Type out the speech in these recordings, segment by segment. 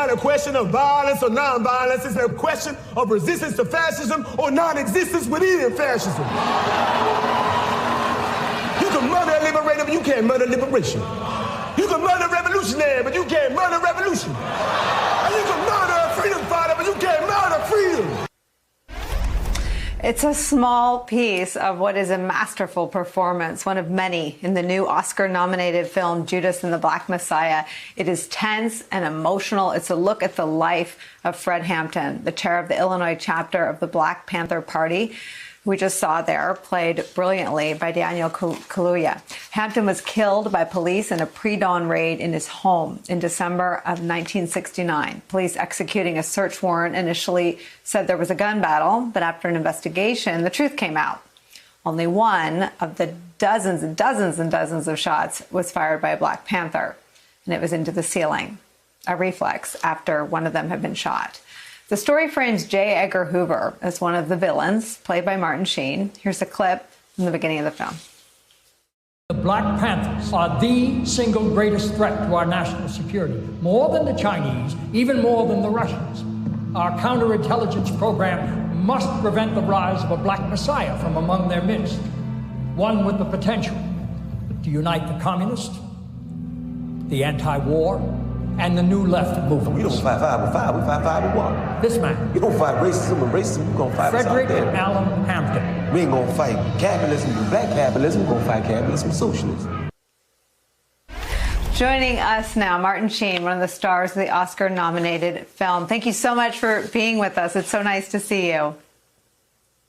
not a question of violence or non-violence. It's a question of resistance to fascism or non-existence within fascism. You can murder a liberator, but you can't murder liberation. You can murder a revolutionary, but you can't murder revolution. And you can murder a freedom fighter, but you can't murder freedom. It's a small piece of what is a masterful performance, one of many in the new Oscar-nominated film Judas and the Black Messiah. It is tense and emotional. It's a look at the life of Fred Hampton, the chair of the Illinois chapter of the Black Panther Party. We just saw there, played brilliantly by Daniel Kaluuya. Hampton was killed by police in a pre-dawn raid in his home in December of 1969. Police executing a search warrant initially said there was a gun battle, but after an investigation, the truth came out. Only one of the dozens and dozens and dozens of shots was fired by a Black Panther, and it was into the ceiling, a reflex after one of them had been shot. The story frames J. Edgar Hoover as one of the villains, played by Martin Sheen. Here's a clip from the beginning of the film. The Black Panthers are the single greatest threat to our national security, more than the Chinese, even more than the Russians. Our counterintelligence program must prevent the rise of a Black Messiah from among their midst, one with the potential to unite the communists, the anti-war, and the new left movement. We don't fight fire with fire, we fight fire with water. This man. You don't fight racism with racism, we're gonna fight Frederick Allen Hampton. We ain't gonna fight capitalism with black capitalism, we're gonna fight capitalism with socialism. Joining us now, Martin Sheen, one of the stars of the Oscar-nominated film. Thank you so much for being with us. It's so nice to see you.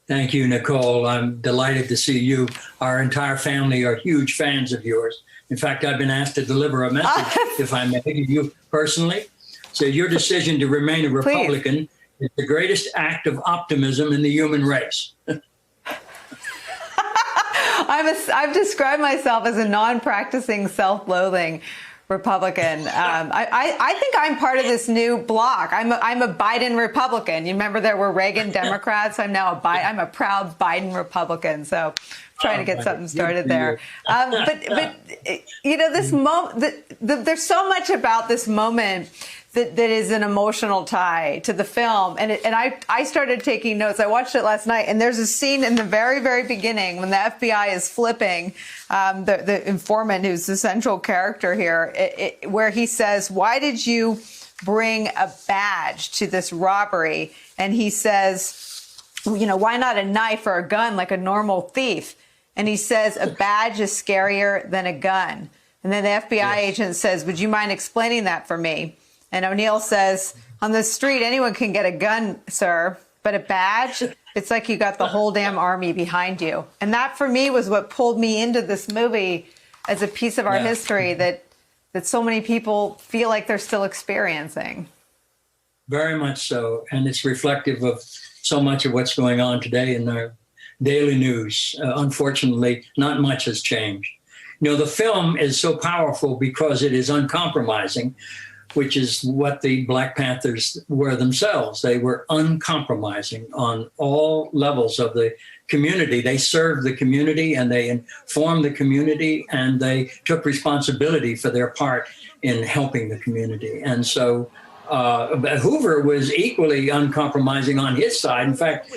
Thank you, Nicole. I'm delighted to see you. Our entire family are huge fans of yours. In fact, I've been asked to deliver a message, if I may, to you personally. So your decision to remain a Republican is the greatest act of optimism in the human race. I've described myself as a non-practicing, self-loathing Republican. I think I'm part of this new bloc. I'm a Biden Republican. You remember there were Reagan Democrats. I'm now I'm a proud Biden Republican. So trying to get something started there. But you know, this moment, there's so much about this moment that is an emotional tie to the film. And I started taking notes. I watched it last night, and there's a scene in the very, very beginning when the FBI is flipping the informant, who's the central character here, where he says, "Why did you bring a badge to this robbery?" And he says, you know, "Why not a knife or a gun like a normal thief?" And he says, "A badge is scarier than a gun." And then the FBI agent says, "Would you mind explaining that for me?" And O'Neill says, "On the street, anyone can get a gun, sir, but a badge, it's like you got the whole damn army behind you." And that, for me, was what pulled me into this movie as a piece of our history that so many people feel like they're still experiencing. Very much so. And it's reflective of so much of what's going on today in our daily news. Unfortunately, not much has changed. You know, the film is so powerful because it is uncompromising, which is what the Black Panthers were themselves. They were uncompromising on all levels of the community. They served the community, and they informed the community, and they took responsibility for their part in helping the community. And so Hoover was equally uncompromising on his side. In fact,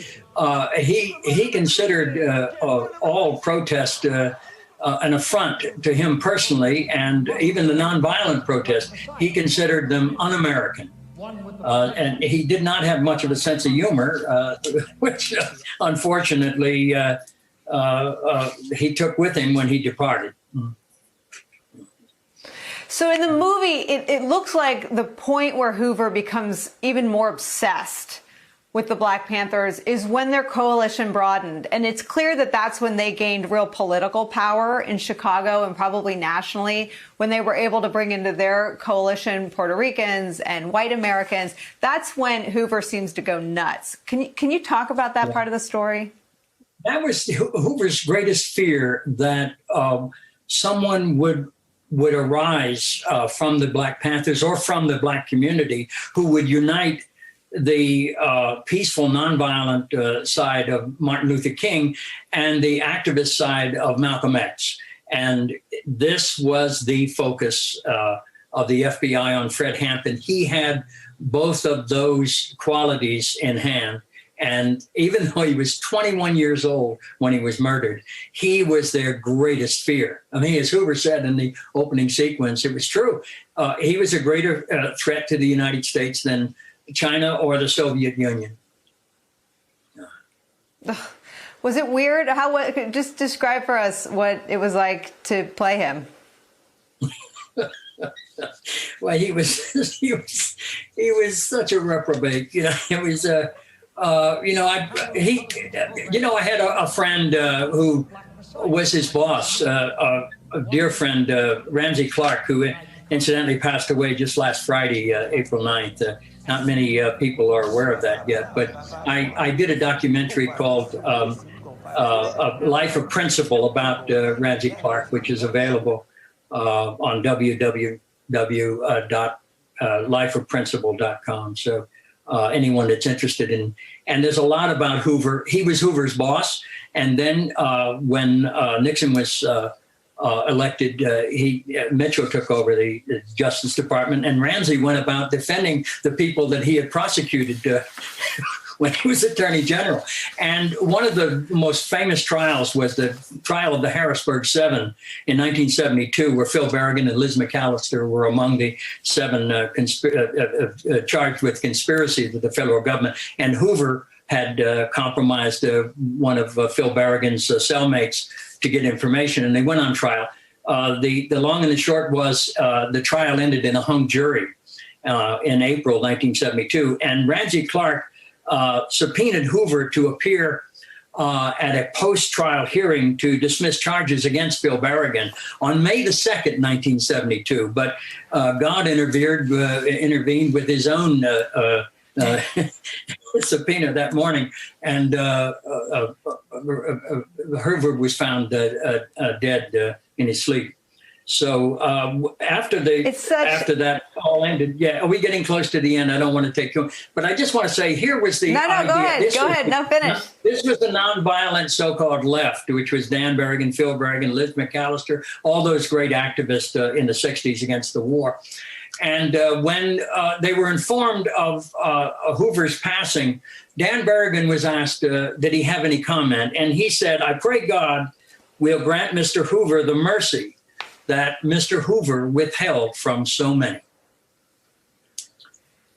he considered all protest an affront to him personally, and even the nonviolent protests, he considered them un-American. And he did not have much of a sense of humor, which unfortunately he took with him when he departed. So in the movie, it looks like the point where Hoover becomes even more obsessed with the Black Panthers is when their coalition broadened. And it's clear that that's when they gained real political power in Chicago and probably nationally, when they were able to bring into their coalition Puerto Ricans and white Americans. That's when Hoover seems to go nuts. Can you talk about that part of the story? That was Hoover's greatest fear, that someone would arise from the Black Panthers or from the Black community who would unite the peaceful, nonviolent side of Martin Luther King and the activist side of Malcolm X. And this was the focus of the FBI on Fred Hampton. He had both of those qualities in hand. And even though he was 21 years old when he was murdered, he was their greatest fear. I mean, as Hoover said in the opening sequence, it was true. He was a greater threat to the United States than China or the Soviet Union. Was it weird? Just describe for us what it was like to play him. Well, he was such a reprobate. You know, it was. I had a friend who was his boss, a dear friend, Ramsey Clark, who incidentally passed away just last Friday, April 9th. Not many people are aware of that yet, but I did a documentary called A Life of Principle about Ramsey Clark, which is available on www.lifeofprinciple.com. So anyone that's interested in, and there's a lot about Hoover. He was Hoover's boss. And then when Nixon was elected, Mitchell took over the Justice Department, and Ramsey went about defending the people that he had prosecuted when he was Attorney General. And one of the most famous trials was the trial of the Harrisburg Seven in 1972, where Phil Berrigan and Liz McAllister were among the seven charged with conspiracy to the federal government. And Hoover had compromised one of Phil Berrigan's cellmates to get information, and they went on trial. The long and the short was the trial ended in a hung jury in April 1972, and Ramsey Clark subpoenaed Hoover to appear at a post-trial hearing to dismiss charges against Phil Berrigan on May the 2nd, 1972. But God intervened with his own subpoena that morning, and Hoover was found dead in his sleep. So after that all ended, are we getting close to the end? I don't want to take you, but I just want to say here was the idea. Go ahead. No, finish. This was the nonviolent so-called left, which was Dan Berrigan, Phil Berrigan, Liz McAllister, all those great activists in the 60s against the war. And when they were informed of Hoover's passing, Dan Berrigan was asked, did he have any comment? And he said, I pray God will grant Mr. Hoover the mercy that Mr. Hoover withheld from so many.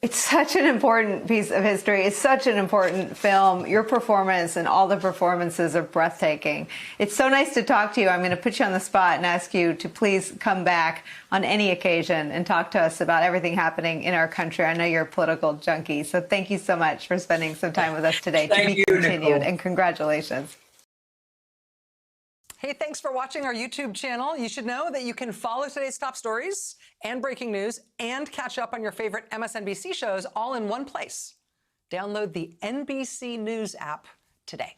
It's such an important piece of history. It's such an important film. Your performance and all the performances are breathtaking. It's so nice to talk to you. I'm going to put you on the spot and ask you to please come back on any occasion and talk to us about everything happening in our country. I know you're a political junkie, so thank you so much for spending some time with us today. Thank you, continued, Nicole. and congratulations. Hey, thanks for watching our YouTube channel. You should know that you can follow today's top stories and breaking news and catch up on your favorite MSNBC shows all in one place. Download the NBC News app today.